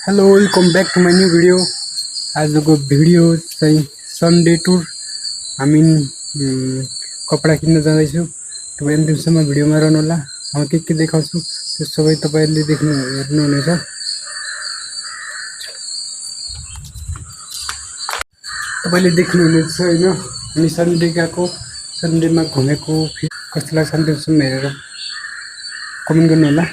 Hello welcome back to my new video. आजको video चाहिँ Sunday tour. हामी कपडा किन्न जाँदैछु। तपाईँ अन्तिमसम्म भिडियोमा रहनुहोला। म के देखाउँछु त्यो सबै तपाईहरुले हेर्नुहुनेछ। तपाईले देख्नुहुनेछ हैन, हामी सन्डे गएको, सन्डेमा घुमेको। कस्तो लाग्छ अन्तिमसम्म हेरेर कमेन्ट गर्नुहोला।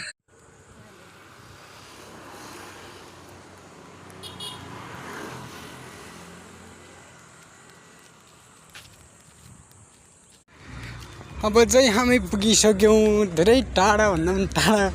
अब चाहिँ हामी पुगिसक्यौं, धेरै टाढा भन्दा पनि टाढा।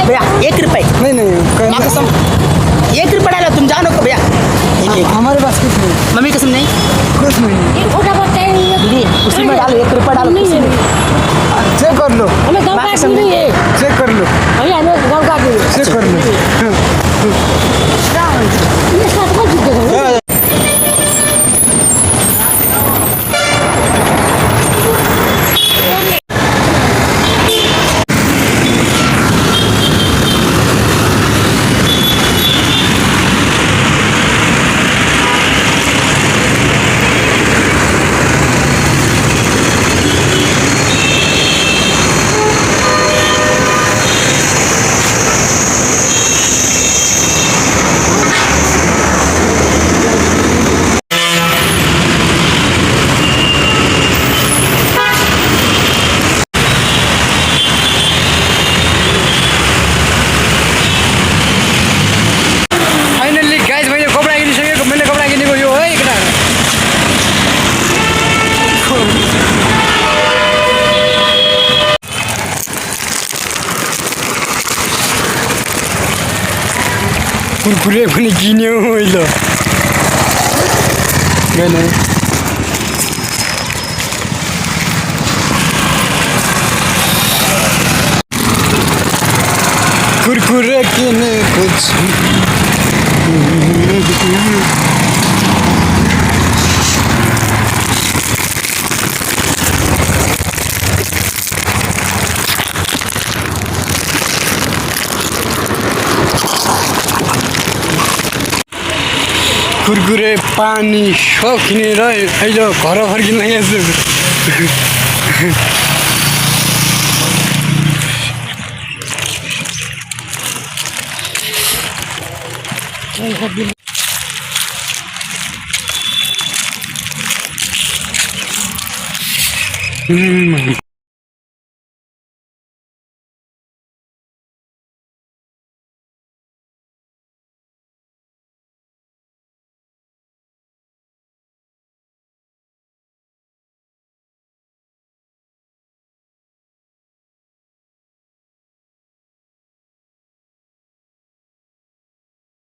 भैया 1 रुपए नहीं कसम 1 रुपए डालो तुम जानो को भैया हमारे पास कुछ नहीं। मम्मी कसम नहीं कुछ नहीं। दीदी उसी में डालो 1 रुपए डालो चेक कर लो, हमें गाँव का कसम नहीं है चेक कर लो, भैया हमें गाँव का चेक कर लो। ये साथ में जीते हो फाइनली गाइस मैले कपडा किनिसकेको। मैले कपडा किनेको यो है केटा। कुरकुरे पनि किन्यो मैले। गएन कुरकुरे किनेको छु। कुरकुरे पानी सब किनेर अहिले घर फर्किन लागेको छु।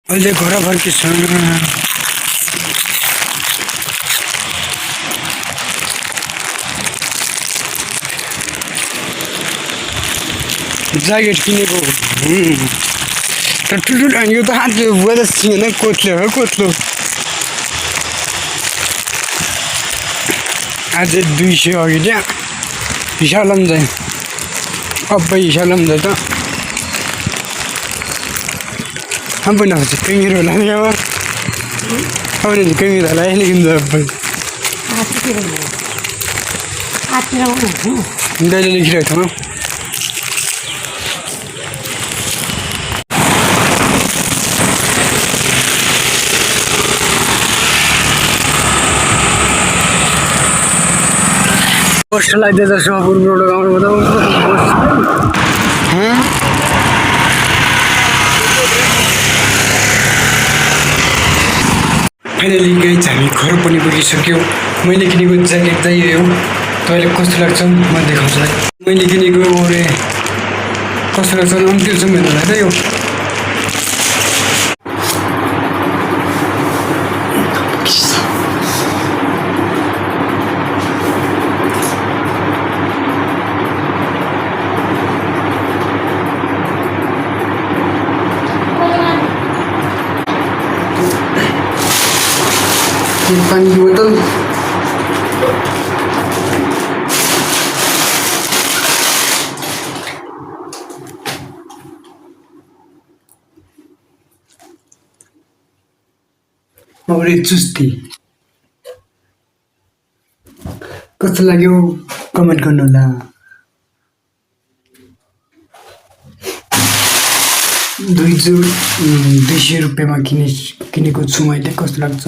अहिले घर फर्किन्छ। ज्याकेट किनेको तर ठुल्ठुलो यो त हातले वेदर छैन, कोत्लो हो कोत्लो। आज 200 अघि त्यहाँ हिसाबलाम जाए अब्बै हिसाबलाम जाए त हम पनि नखान्छ कैमिरो लाने अब अब कैमिरो लाए लेकिन अब्बै दाइले लेखिरहेको छ। कस्तो लाग्दैछ सहपुरबाट गाउँबाट? फाइनली गाइज हामी घर पनि पुगिसक्यौँ। मैले किनेको ज्याकेट चाहिँ यो हो। तपाईँलाई कस्तो लाग्छ म देखाउँछु है। मैले किनेको अरे कस्तो लाग्छ अन्तिमसम्म हेर्नु होला त यो। ये पानी की बोतल और एक चुस्ती कस्तो लाग्यो कमेन्ट गर्नु होला 200 रुपियाँमा किनेको छु मैले कस्तो लाग्छ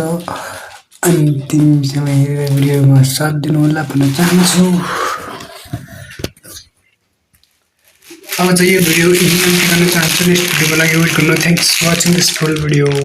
अन्तिम समय हेरेर भिडियोमा साथ दिनु होला भन्न चाहन्छु अब चाहिँ यो भिडियो यही अन्त्य गर्न चाहन्छु नेक्स्ट भिडियोको लागि वेट गर्नु thanks watching this full video